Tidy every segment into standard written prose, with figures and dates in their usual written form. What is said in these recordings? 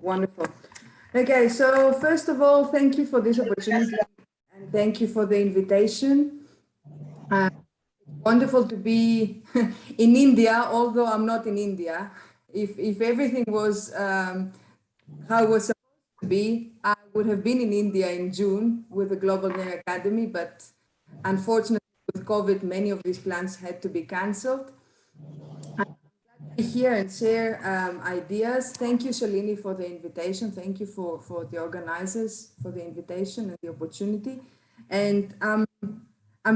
Wonderful. Okay, so first of all, thank you for this opportunity and thank you for the invitation. Wonderful to be in India, although I'm not in India. If everything was how it was supposed to be, I would have been in India in June with the Global Young Academy, but unfortunately with COVID, many of these plans had to be cancelled. Here and share ideas. Thank you, Shalini, for the invitation. Thank you for the organizers for the invitation and the opportunity. And I'm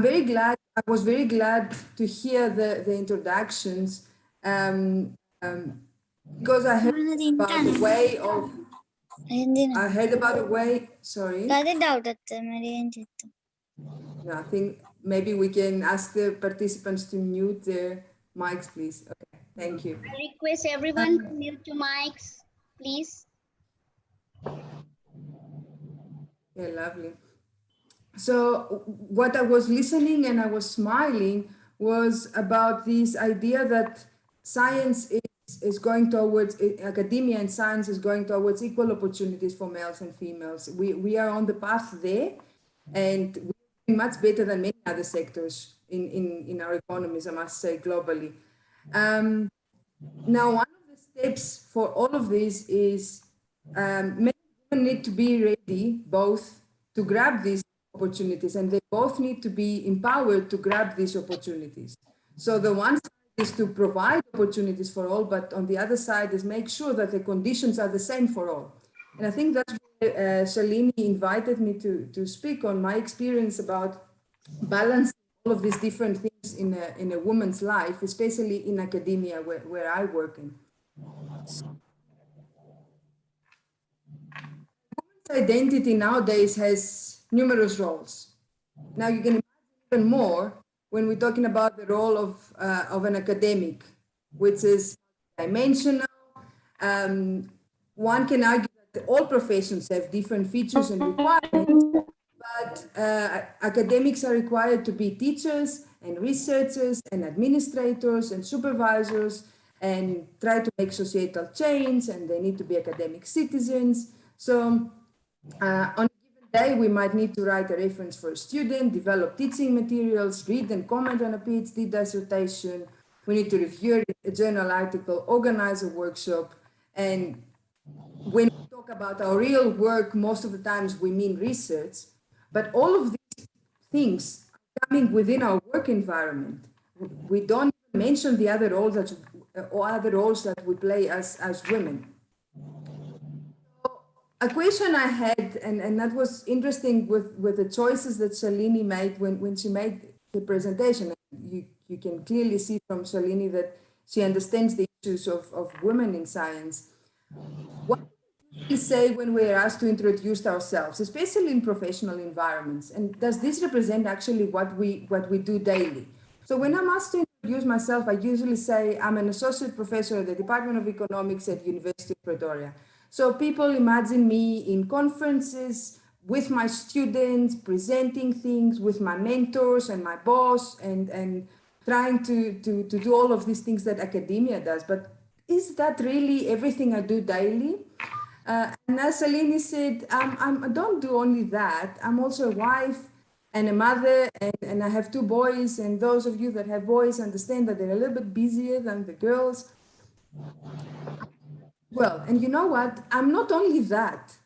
very glad, I was very glad to hear the introductions because I heard about a way of, sorry. Yeah, I think maybe we can ask the participants to mute their mics, please. Okay, thank you. I request everyone to mute your mics, please. Yeah, lovely. So what I was listening and I was smiling was about this idea that science is going towards, academia and science is going towards equal opportunities for males and females. We are on the path there, and we're doing much better than many other sectors in our economies, I must say, globally. Now, one of the steps for all of this is many women need to be ready both to grab these opportunities, and they both need to be empowered to grab these opportunities. So the one side is to provide opportunities for all, but on the other side is make sure that the conditions are the same for all. And I think that's where Shalini invited me to speak on my experience about balancing all of these different things in a woman's life, especially in academia where I work in. Women's identity nowadays has numerous roles. Now you can imagine even more when we're talking about the role of an academic, which is dimensional. One can argue that all professions have different features and requirements, but academics are required to be teachers and researchers and administrators and supervisors and try to make societal change, and they need to be academic citizens. So on a given day, we might need to write a reference for a student, develop teaching materials, read and comment on a PhD dissertation. We need to review a journal article, organize a workshop, and when we talk about our real work, most of the times we mean research, but all of these things are coming within our work environment. We don't mention the other roles that we play as women. So a question I had, and that was interesting with the choices that Shalini made when she made the presentation. You can clearly see from Shalini that she understands the issues of women in science. What we say when we're asked to introduce ourselves, especially in professional environments, and does this represent actually what we do daily? So when I'm asked to introduce myself, I usually say I'm an associate professor at the Department of Economics at University of Pretoria. So people imagine me in conferences with my students, presenting things with my mentors and my boss, and trying to do all of these things that academia does. But is that really everything I do daily? And as Shalini said, I don't do only that. I'm also a wife and a mother, and I have two boys. And those of you that have boys understand that they're a little bit busier than the girls. Well, and you know what? I'm not only that.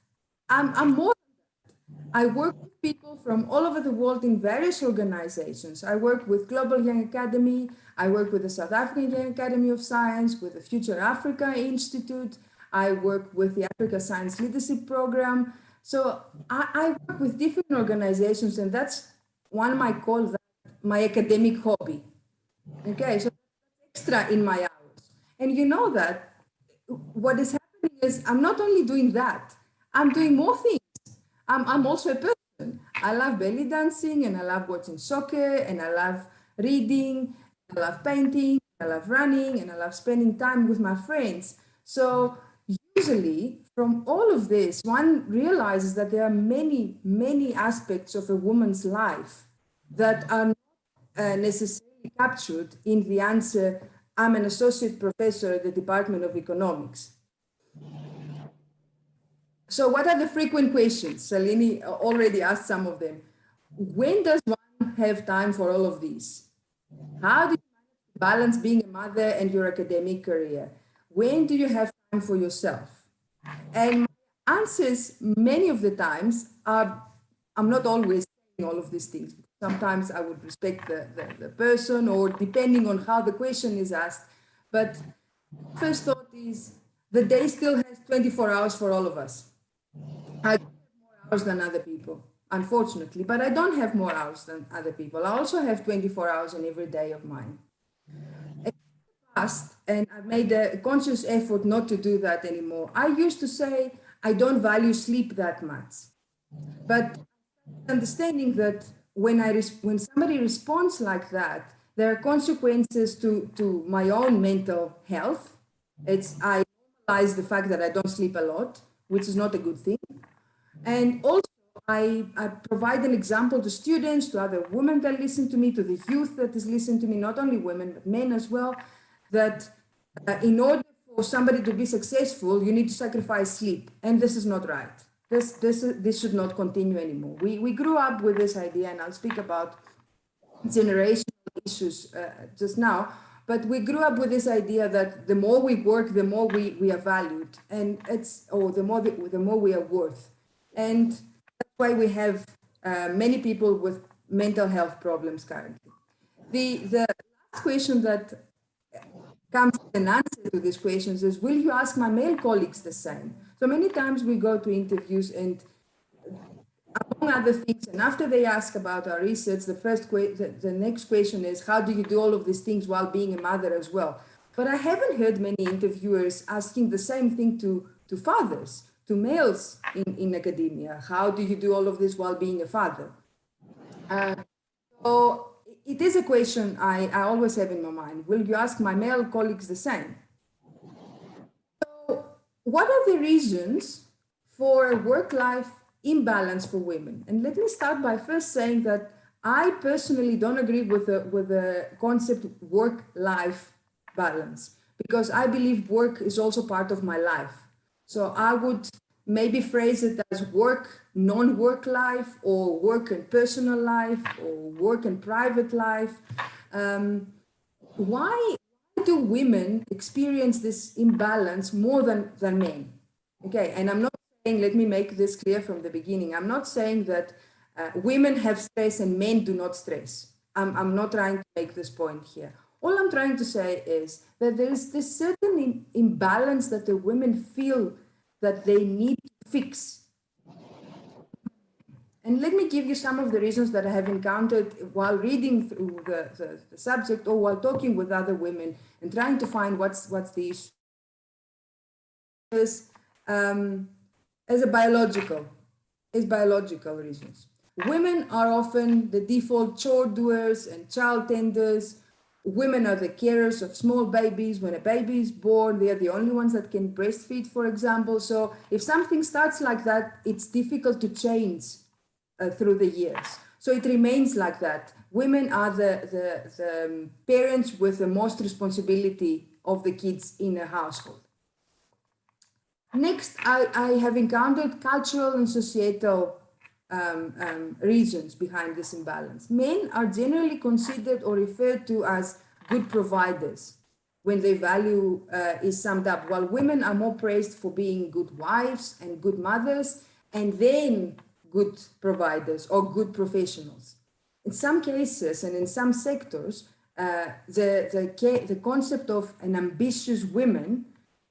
I'm more than that. I work with people from all over the world in various organizations. I work with Global Young Academy. I work with the South African Young Academy of Science, with the Future Africa Institute. I work with the Africa Science Leadership Program. So I work with different organizations, and that's one might call that my academic hobby. Okay, so that's extra in my hours. And you know that what is happening is I'm not only doing that, I'm doing more things. I'm also a person. I love belly dancing, and I love watching soccer, and I love reading, I love painting, I love running, and I love spending time with my friends. So usually from all of this, one realizes that there are many, many aspects of a woman's life that are not necessarily captured in the answer, I'm an associate professor at the Department of Economics. So what are the frequent questions? Salini already asked some of them. When does one have time for all of these? How do you balance being a mother and your academic career? When do you have time for yourself? And my answers, many of the times, are I'm not always saying all of these things. Sometimes I would respect the person, or depending on how the question is asked. But first thought is the day still has 24 hours for all of us. I don't have more hours than other people, unfortunately, but I don't have more hours than other people. I also have 24 hours in every day of mine. Past, and I've made a conscious effort not to do that anymore. I used to say I don't value sleep that much, but understanding that when somebody responds like that, there are consequences to my own mental health. I normalize the fact that I don't sleep a lot, which is not a good thing. And also, I provide an example to students, to other women that listen to me, to the youth that is listening to me, not only women, but men as well, that in order for somebody to be successful, you need to sacrifice sleep. And this is not right. This should not continue anymore. We grew up with this idea, and I'll speak about generational issues just now, but we grew up with this idea that the more we work, the more we are valued, and the more we are worth. And that's why we have many people with mental health problems currently. The last question that comes as an answer to these questions is, will you ask my male colleagues the same? So many times we go to interviews, and among other things, and after they ask about our research, the next question is, how do you do all of these things while being a mother as well? But I haven't heard many interviewers asking the same thing to fathers, to males in academia. How do you do all of this while being a father? So it is a question I always have in my mind. Will you ask my male colleagues the same? So what are the reasons for work-life imbalance for women? And let me start by first saying that I personally don't agree with the concept work-life balance, because I believe work is also part of my life. So I would maybe phrase it as work, non-work life, or work and personal life, or work and private life. Why do women experience this imbalance more than men? Okay, and I'm not saying, let me make this clear from the beginning, I'm not saying that women have stress and men do not stress. I'm not trying to make this point here. All I'm trying to say is that there is this certain imbalance that the women feel that they need to fix. And let me give you some of the reasons that I have encountered while reading through the subject, or while talking with other women and trying to find what's the issue. As biological reasons. Women are often the default chore doers and child tenders. Women are the carers of small babies. When a baby is born, they are the only ones that can breastfeed, for example. So if something starts like that, it's difficult to change through the years. So it remains like that. Women are the parents with the most responsibility of the kids in a household. Next, I have encountered cultural and societal reasons behind this imbalance. Men are generally considered or referred to as good providers when their value is summed up, while women are more praised for being good wives and good mothers, and then good providers or good professionals. In some cases and in some sectors, the concept of an ambitious woman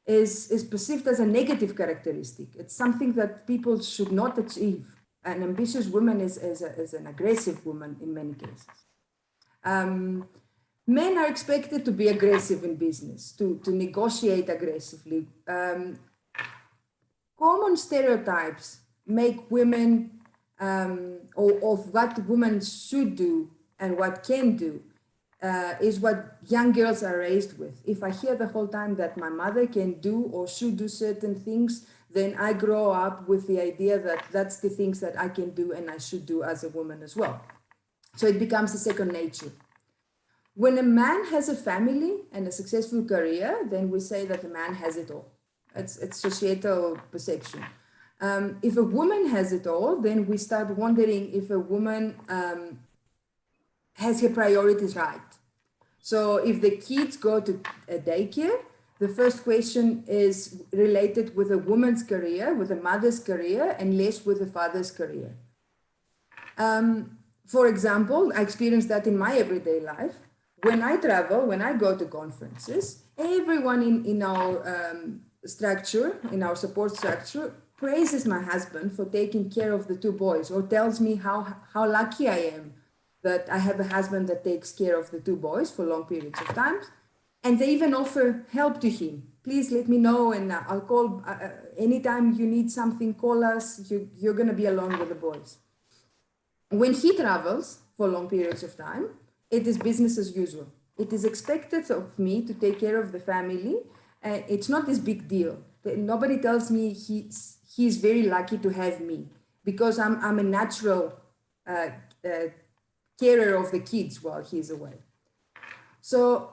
is perceived as a negative characteristic. It's something that people should not achieve. An ambitious woman is an aggressive woman in many cases. Men are expected to be aggressive in business, to negotiate aggressively. Common stereotypes make women, of what women should do and what can do, is what young girls are raised with. If I hear the whole time that my mother can do or should do certain things, then I grow up with the idea that that's the things that I can do and I should do as a woman as well. So it becomes a second nature. When a man has a family and a successful career, then we say that the man has it all. It's societal perception. If a woman has it all, then we start wondering if a woman has her priorities right. So if the kids go to a daycare, the first question is related with a woman's career, with a mother's career, and less with a father's career. For example, I experienced that in my everyday life. When I travel, when I go to conferences, everyone in our structure, in our support structure, praises my husband for taking care of the two boys, or tells me how lucky I am that I have a husband that takes care of the two boys for long periods of time. And they even offer help to him. Please let me know, and I'll call anytime you need something, call us. You're going to be alone with the boys. When he travels for long periods of time, it is business as usual. It is expected of me to take care of the family. It's not this big deal. Nobody tells me he's very lucky to have me, because I'm a natural carer of the kids while he's away. So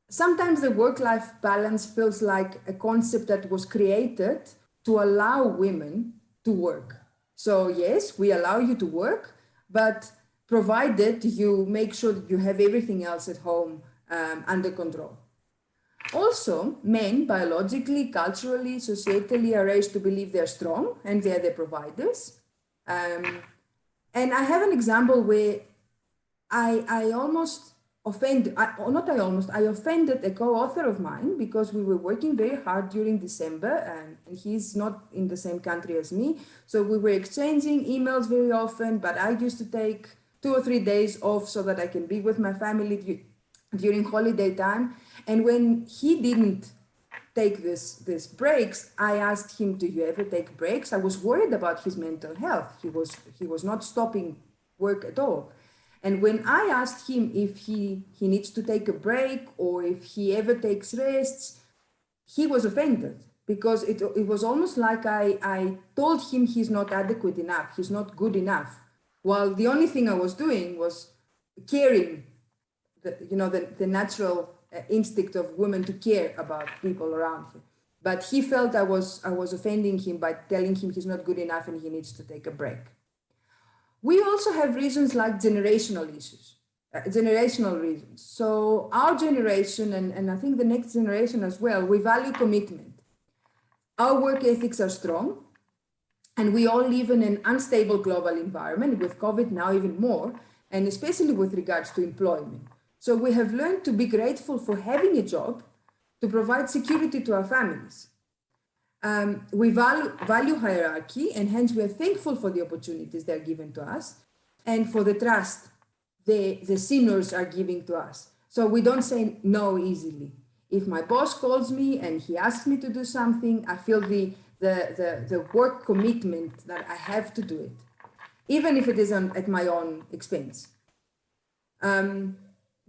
sometimes the work-life balance feels like a concept that was created to allow women to work. So yes, we allow you to work, but provided you make sure that you have everything else at home under control. Also, men biologically, culturally, societally are raised to believe they're strong and they're the providers. And I have an example where I offended a co-author of mine, because we were working very hard during December, and he's not in the same country as me. So we were exchanging emails very often, but I used to take 2 or 3 days off so that I can be with my family during holiday time. And when he didn't take this breaks, I asked him, do you ever take breaks? I was worried about his mental health. He was not stopping work at all. And when I asked him if he needs to take a break or if he ever takes rests, he was offended, because it was almost like I told him he's not adequate enough, he's not good enough, while the only thing I was doing was caring, the natural instinct of women to care about people around him. But he felt I was offending him by telling him he's not good enough and he needs to take a break. We also have reasons like generational issues, generational reasons. So our generation, and I think the next generation as well, we value commitment. Our work ethics are strong, and we all live in an unstable global environment, with COVID now even more, and especially with regards to employment. So we have learned to be grateful for having a job to provide security to our families. We value hierarchy, and hence we are thankful for the opportunities that are given to us and for the trust the seniors are giving to us. So we don't say no easily. If my boss calls me and he asks me to do something, I feel the work commitment that I have to do it, even if it is at my own expense.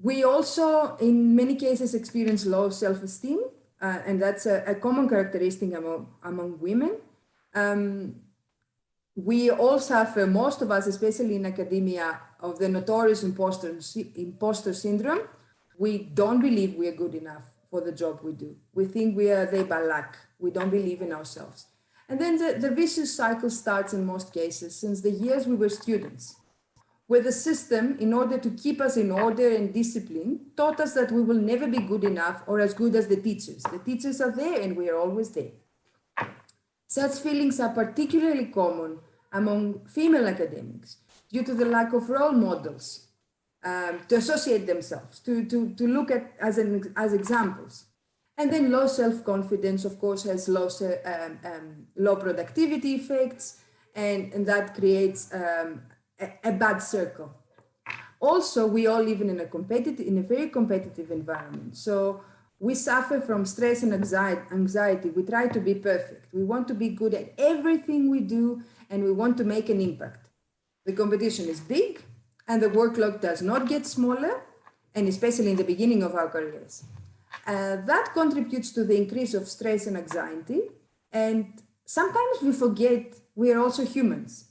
We also, in many cases, experience low self-esteem. And that's a common characteristic among women. We all suffer, most of us, especially in academia, of the notorious imposter syndrome. We don't believe we are good enough for the job we do. We think we are there by luck. We don't believe in ourselves. And then the vicious cycle starts in most cases since the years we were students, where the system, in order to keep us in order and discipline, taught us that we will never be good enough or as good as the teachers. The teachers are there and we are always there. Such feelings are particularly common among female academics due to the lack of role models to associate themselves, to look at as examples. And then low self-confidence, of course, has low productivity effects, and that creates a bad circle. Also, we all live in a very competitive environment. So we suffer from stress and anxiety. We try to be perfect. We want to be good at everything we do, and we want to make an impact. The competition is big, and the workload does not get smaller, and especially in the beginning of our careers. That contributes to the increase of stress and anxiety. And sometimes we forget we are also humans.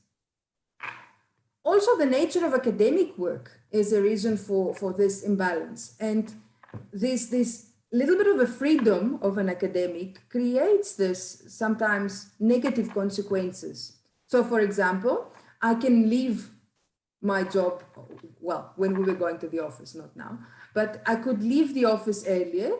Also, the nature of academic work is a reason for this imbalance. And this little bit of a freedom of an academic creates this sometimes negative consequences. So for example, I can leave my job, well, when we were going to the office, not now, but I could leave the office earlier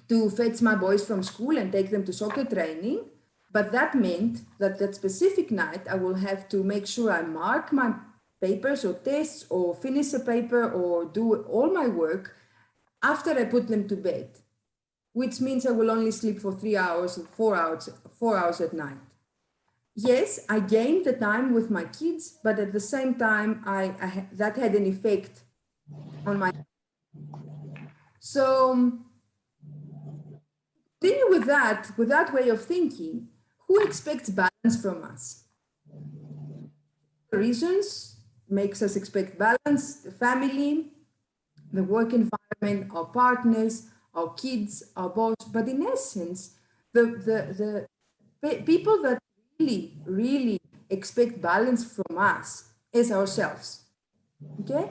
to fetch my boys from school and take them to soccer training. But that meant that that specific night, I will have to make sure I mark my papers or tests or finish a paper or do all my work after I put them to bed, which means I will only sleep for 3 hours, 4 hours at night. Yes, I gained the time with my kids, but at the same time, that had an effect on my. So continue with that way of thinking. Who expects balance from us? Reasons makes us expect balance: the family, the work environment, our partners, our kids, our boss. But in essence, the people that really expect balance from us is ourselves. Okay,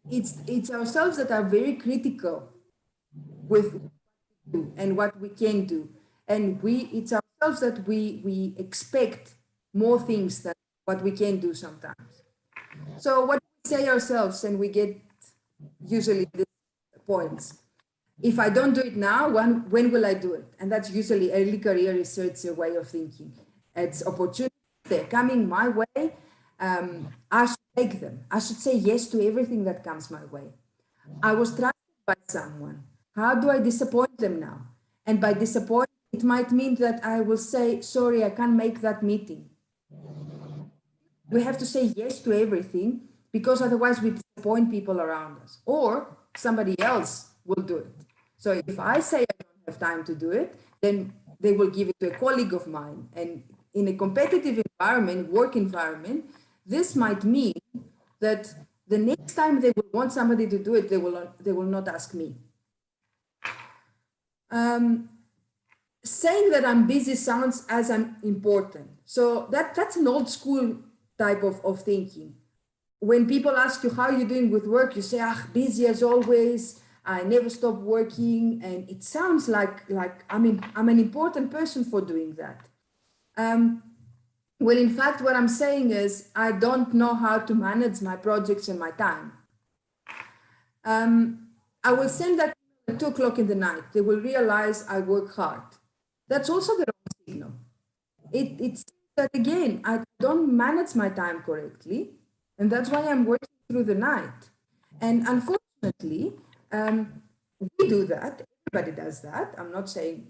it's ourselves that are very critical with and what we can do, and it's ourselves that we expect more things than what we can do sometimes. So what we say ourselves, and we get usually these points. If I don't do it now, when will I do it? And that's usually early career researcher way of thinking. It's opportunities, they're coming my way. I should take them. I should say yes to everything that comes my way. I was trusted by someone. How do I disappoint them now? And by disappoint, it might mean that I will say, sorry, I can't make that meeting. We have to say yes to everything because otherwise we disappoint people around us, or somebody else will do it. So if I say I don't have time to do it, then they will give it to a colleague of mine. And in a competitive environment, work environment, this might mean that the next time they will want somebody to do it, they will not ask me. Saying that I'm busy sounds as I'm important. So that's an old school type of thinking. When people ask you how are you doing with work, you say, busy as always. I never stop working, and it sounds like I'm an important person for doing that. Well, in fact, what I'm saying is I don't know how to manage my projects and my time. I will send that at 2 o'clock in the night. They will realize I work hard. That's also the wrong signal. It's that again, I don't manage my time correctly, and that's why I'm working through the night. And unfortunately, we do that. Everybody does that. I'm not saying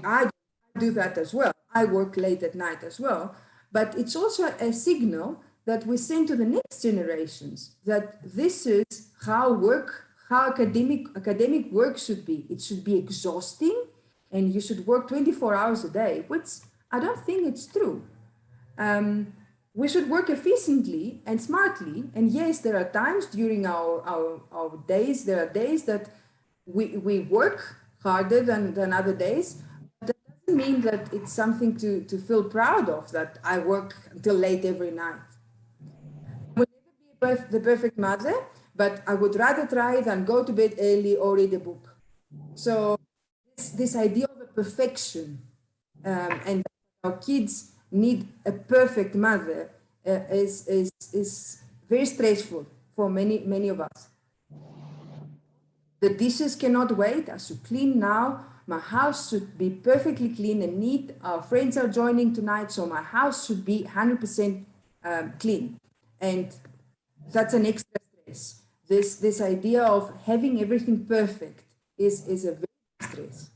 I do that as well. I work late at night as well. But it's also a signal that we send to the next generations that this is how academic work should be. It should be exhausting, and you should work 24 hours a day, which I don't think it's true. We should work efficiently and smartly. And yes, there are times during our days, there are days that we work harder than other days. But that doesn't mean that it's something to feel proud of, that I work until late every night. I would never be the perfect mother, but I would rather try than go to bed early or read a book. So this idea of a perfection and our kids need a perfect mother is very stressful for many of us. The dishes cannot wait. I should clean now. My house should be perfectly clean and neat. Our friends are joining tonight, so my house should be 100% clean. And that's an extra stress. This idea of having everything perfect is a very stress.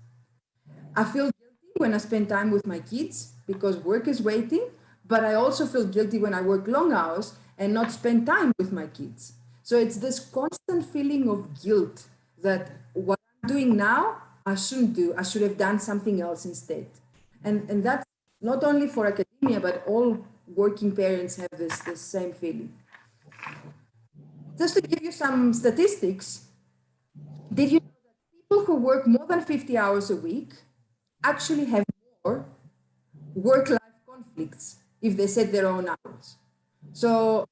I feel guilty when I spend time with my kids because work is waiting, but I also feel guilty when I work long hours and not spend time with my kids. So it's this constant feeling of guilt that what I'm doing now, I shouldn't do. I should have done something else instead. And that's not only for academia, but all working parents have this same feeling. Just to give you some statistics, did you know that people who work more than 50 hours a week actually have more work-life conflicts if they set their own hours? So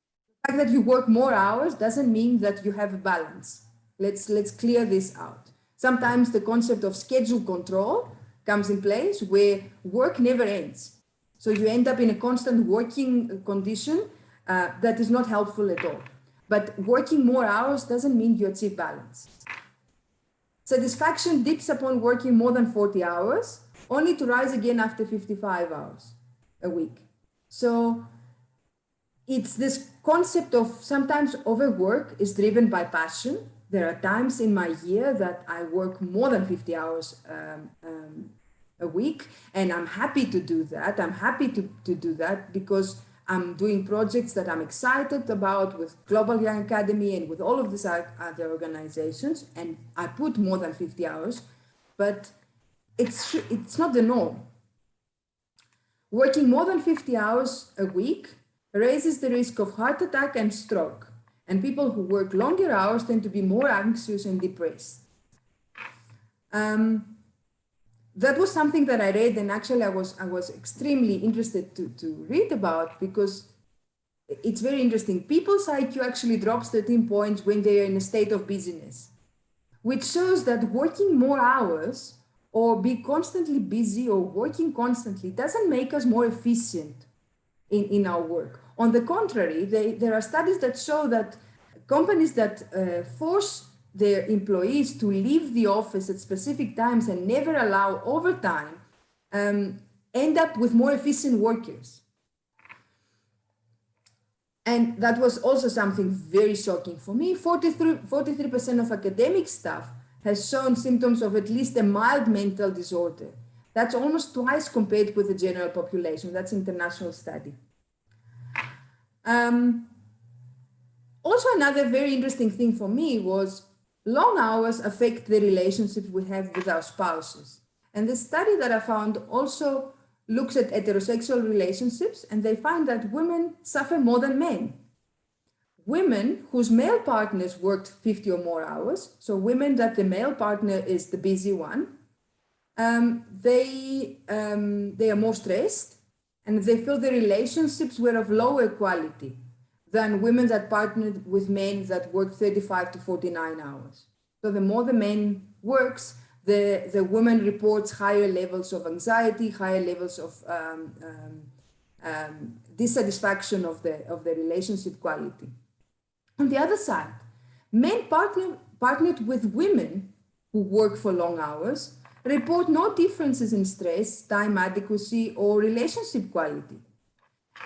the fact that you work more hours doesn't mean that you have a balance. Let's clear this out. Sometimes the concept of schedule control comes in place where work never ends. So you end up in a constant working condition that is not helpful at all. But working more hours doesn't mean you achieve balance. Satisfaction dips upon working more than 40 hours, only to rise again after 55 hours a week. So it's this concept of sometimes overwork is driven by passion. There are times in my year that I work more than 50 hours a week, and I'm happy to do that. I'm happy to do that because I'm doing projects that I'm excited about with Global Young Academy and with all of these other organizations, and I put more than 50 hours, but it's not the norm. Working more than 50 hours a week raises the risk of heart attack and stroke, and people who work longer hours tend to be more anxious and depressed. That was something that I read, and actually I was extremely interested to read about, because it's very interesting. People's IQ actually drops 13 points when they are in a state of busyness, which shows that working more hours or be constantly busy or working constantly doesn't make us more efficient in our work. On the contrary, there are studies that show that companies that force their employees to leave the office at specific times and never allow overtime end up with more efficient workers. And that was also something very shocking for me. 43% of academic staff has shown symptoms of at least a mild mental disorder. That's almost twice compared with the general population. That's an international study. Also, another very interesting thing for me was long hours affect the relationships we have with our spouses. And the study that I found also looks at heterosexual relationships, and they find that women suffer more than men. Women whose male partners worked 50 or more hours, so women that the male partner is the busy one, they are more stressed, and they feel the relationships were of lower quality than women that partnered with men that work 35 to 49 hours. So the more the man works, the woman reports higher levels of anxiety, higher levels of dissatisfaction of the relationship quality. On the other side, men partnered with women who work for long hours report no differences in stress, time adequacy, or relationship quality.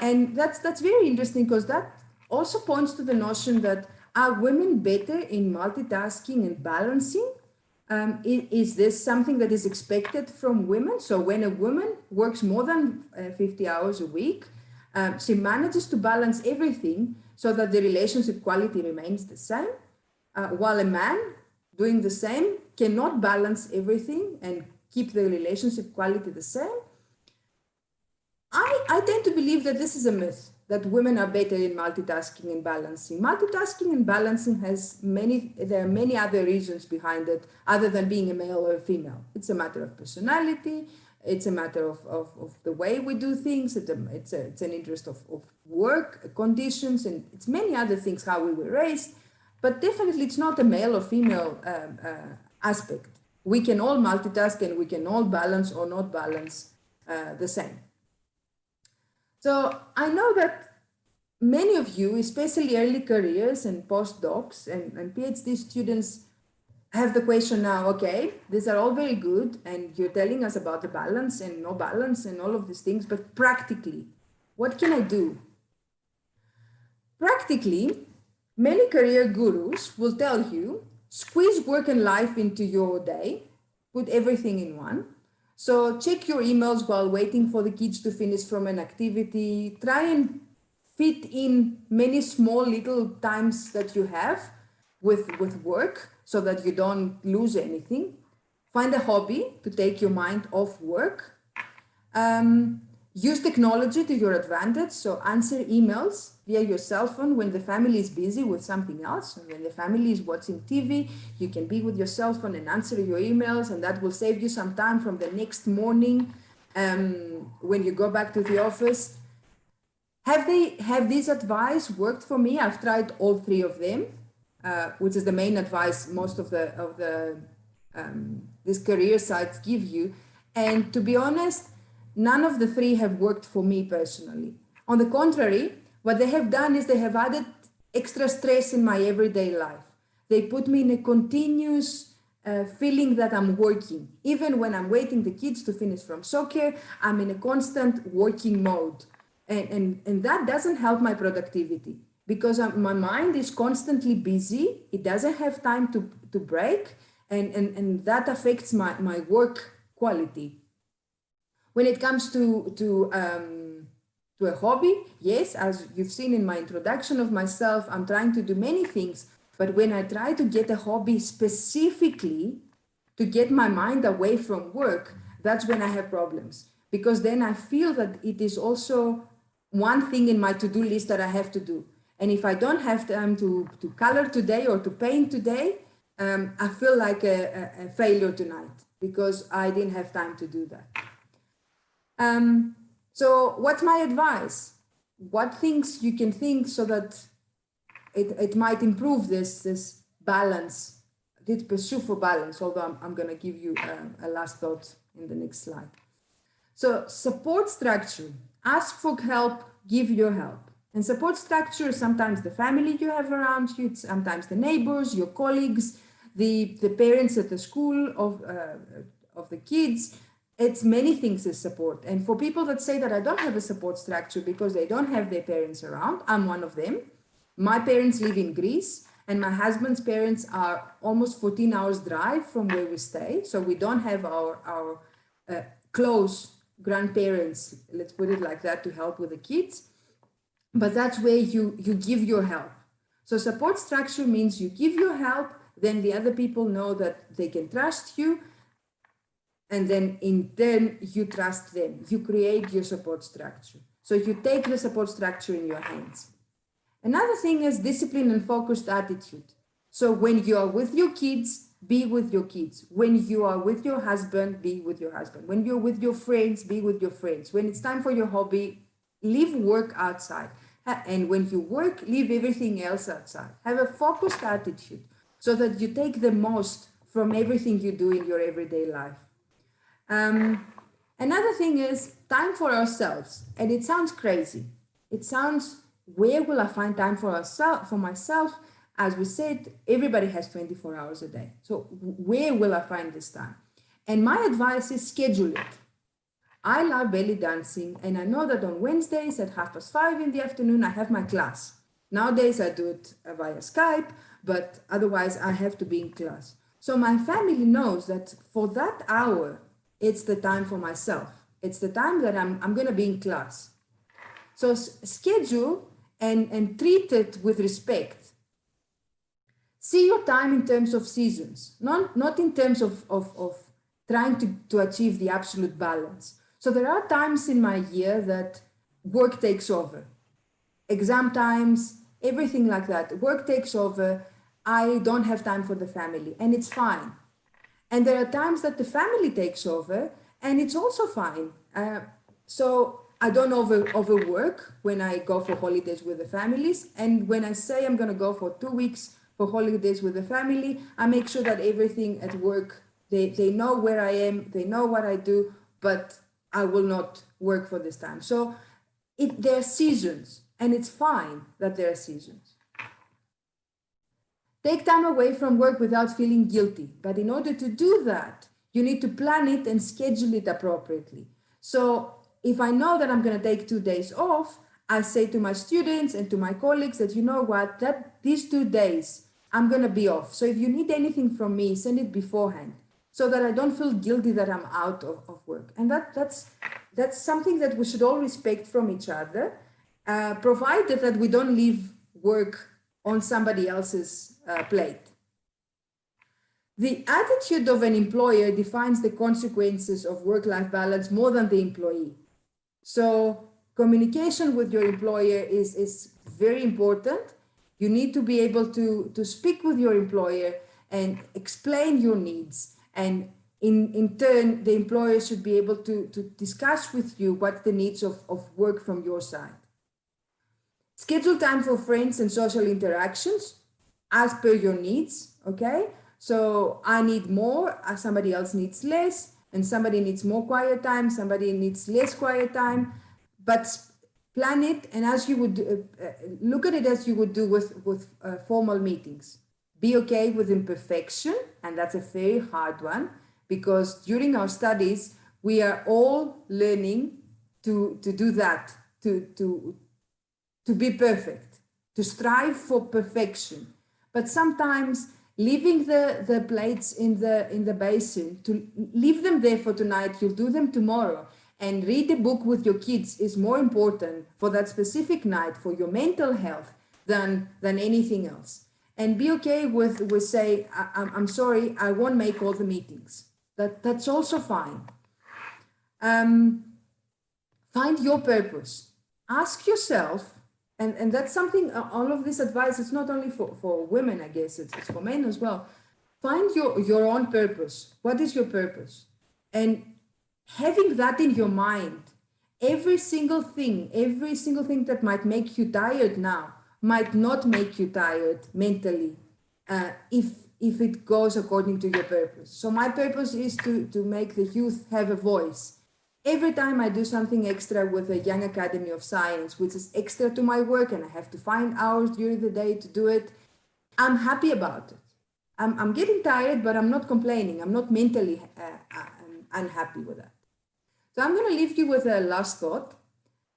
And that's very interesting, because that also points to the notion that are women better in multitasking and balancing? Is this something that is expected from women? So when a woman works more than 50 hours a week, she manages to balance everything so that the relationship quality remains the same, while a man doing the same cannot balance everything and keep the relationship quality the same. I tend to believe that this is a myth, that women are better in multitasking and balancing. Multitasking and balancing there are many other reasons behind it other than being a male or a female. It's a matter of personality. It's a matter of the way we do things. It's an interest of work conditions, and it's many other things, how we were raised. But definitely it's not a male or female aspect. We can all multitask and we can all balance or not balance the same. So I know that many of you, especially early careers and postdocs and PhD students, have the question now, okay, these are all very good, and you're telling us about the balance and no balance and all of these things, but practically, what can I do? Practically, many career gurus will tell you, squeeze work and life into your day, put everything in one. So check your emails while waiting for the kids to finish from an activity. Try and fit in many small little times that you have with work so that you don't lose anything. Find a hobby to take your mind off work. Use technology to your advantage. So answer emails via your cell phone when the family is busy with something else. And when the family is watching TV, you can be with your cell phone and answer your emails, and that will save you some time from the next morning when you go back to the office. Have these advice worked for me? I've tried all three of them. which is the main advice most of these career sites give you. And to be honest, none of the three have worked for me personally. On the contrary, what they have done is they have added extra stress in my everyday life. They put me in a continuous feeling that I'm working. Even when I'm waiting the kids to finish from soccer, I'm in a constant working mode. And that doesn't help my productivity because my mind is constantly busy. It doesn't have time to break. And that affects my work quality. When it comes to a hobby, yes, as you've seen in my introduction of myself, I'm trying to do many things. But when I try to get a hobby specifically to get my mind away from work, that's when I have problems. Because then I feel that it is also one thing in my to-do list that I have to do. And if I don't have time to color today or to paint today, I feel like a failure tonight because I didn't have time to do that. So what's my advice? What things you can think so that it might improve this balance, this pursuit for balance, although I'm going to give you a last thought in the next slide. So support structure, ask for help, give your help. And support structure is sometimes the family you have around you, it's sometimes the neighbors, your colleagues, the parents at the school of the kids. It's many things as support. And for people that say that I don't have a support structure because they don't have their parents around, I'm one of them. My parents live in Greece and my husband's parents are almost 14 hours drive from where we stay. So we don't have our close grandparents, let's put it like that, to help with the kids. But that's where you give your help. So support structure means you give your help, then the other people know that they can trust you. And then in turn, you trust them. You create your support structure. So you take the support structure in your hands. Another thing is discipline and focused attitude. So when you are with your kids, be with your kids. When you are with your husband, be with your husband. When you're with your friends, be with your friends. When it's time for your hobby, leave work outside. And when you work, leave everything else outside. Have a focused attitude so that you take the most from everything you do in your everyday life. Another thing is time for ourselves. And it sounds crazy. It sounds, where will I find time for myself? As we said, everybody has 24 hours a day. So where will I find this time? And my advice is schedule it. I love belly dancing, and I know that on Wednesdays at 5:30 in the afternoon, I have my class. Nowadays, I do it via Skype, but otherwise I have to be in class. So my family knows that for that hour, it's the time for myself. It's the time that I'm going to be in class. So schedule and treat it with respect. See your time in terms of seasons, not in terms of trying to achieve the absolute balance. So there are times in my year that work takes over. Exam times, everything like that. Work takes over. I don't have time for the family, and it's fine. And there are times that the family takes over, and it's also fine. So I don't overwork when I go for holidays with the families. And when I say I'm going to go for 2 weeks for holidays with the family, I make sure that everything at work, they know where I am, they know what I do, but I will not work for this time. So there are seasons, and it's fine that there are seasons. Take time away from work without feeling guilty. But in order to do that, you need to plan it and schedule it appropriately. So if I know that I'm going to take 2 days off, I say to my students and to my colleagues that, you know what, that these 2 days, I'm going to be off. So if you need anything from me, send it beforehand so that I don't feel guilty that I'm out of work. And that's something that we should all respect from each other, provided that we don't leave work on somebody else's plate. The attitude of an employer defines the consequences of work-life balance more than the employee. So communication with your employer is very important. You need to be able to speak with your employer and explain your needs. And in turn, the employer should be able to discuss with you what the needs of work from your side. Schedule time for friends and social interactions. as per your needs, okay? So I need more, somebody else needs less, and somebody needs more quiet time, somebody needs less quiet time, but plan it, and as you would look at it as you would do with formal meetings. Be okay with imperfection, and that's a very hard one, because during our studies, we are all learning to do that, to be perfect, to strive for perfection. But sometimes leaving the plates in the basin, to leave them there for tonight, you'll do them tomorrow. And read a book with your kids is more important for that specific night, for your mental health, than anything else. And be okay with say, I'm sorry, I won't make all the meetings. That's also fine. Find your purpose. Ask yourself, and that's something, all of this advice, it's not only for women, I guess, it's for men as well. Find your own purpose. What is your purpose? And having that in your mind, every single thing that might make you tired now might not make you tired mentally if it goes according to your purpose. So my purpose is to make the youth have a voice. Every time I do something extra with the Young Academy of Science, which is extra to my work, and I have to find hours during the day to do it, I'm happy about it. I'm getting tired, but I'm not complaining. I'm not mentally unhappy with that. So I'm going to leave you with a last thought.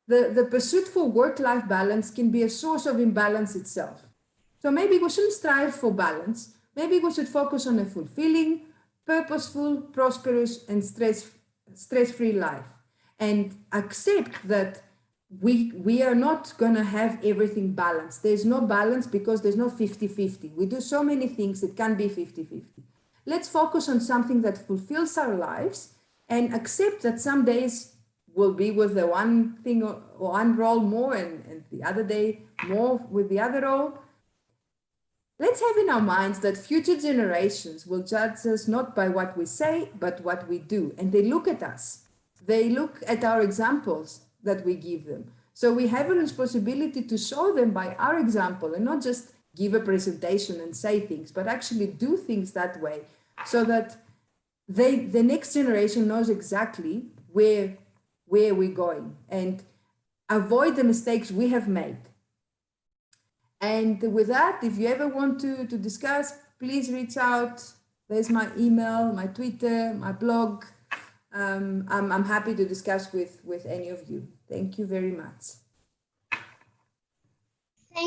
The pursuit for work-life balance can be a source of imbalance itself. So maybe we shouldn't strive for balance. Maybe we should focus on a fulfilling, purposeful, prosperous, and stress-free life, and accept that we are not going to have everything balanced. There's no balance because there's no 50-50. We do so many things, it can be 50-50. Let's focus on something that fulfills our lives, and accept that some days will be with the one thing or one role more, and the other day more with the other role. Let's have in our minds that future generations will judge us not by what we say, but what we do. And they look at us. They look at our examples that we give them. So we have a responsibility to show them by our example, and not just give a presentation and say things, but actually do things that way, so that the next generation knows exactly where we're going, and avoid the mistakes we have made. And with that, if you ever want to discuss, please reach out. There's my email, my Twitter, my blog. I'm happy to discuss with any of you. Thank you very much.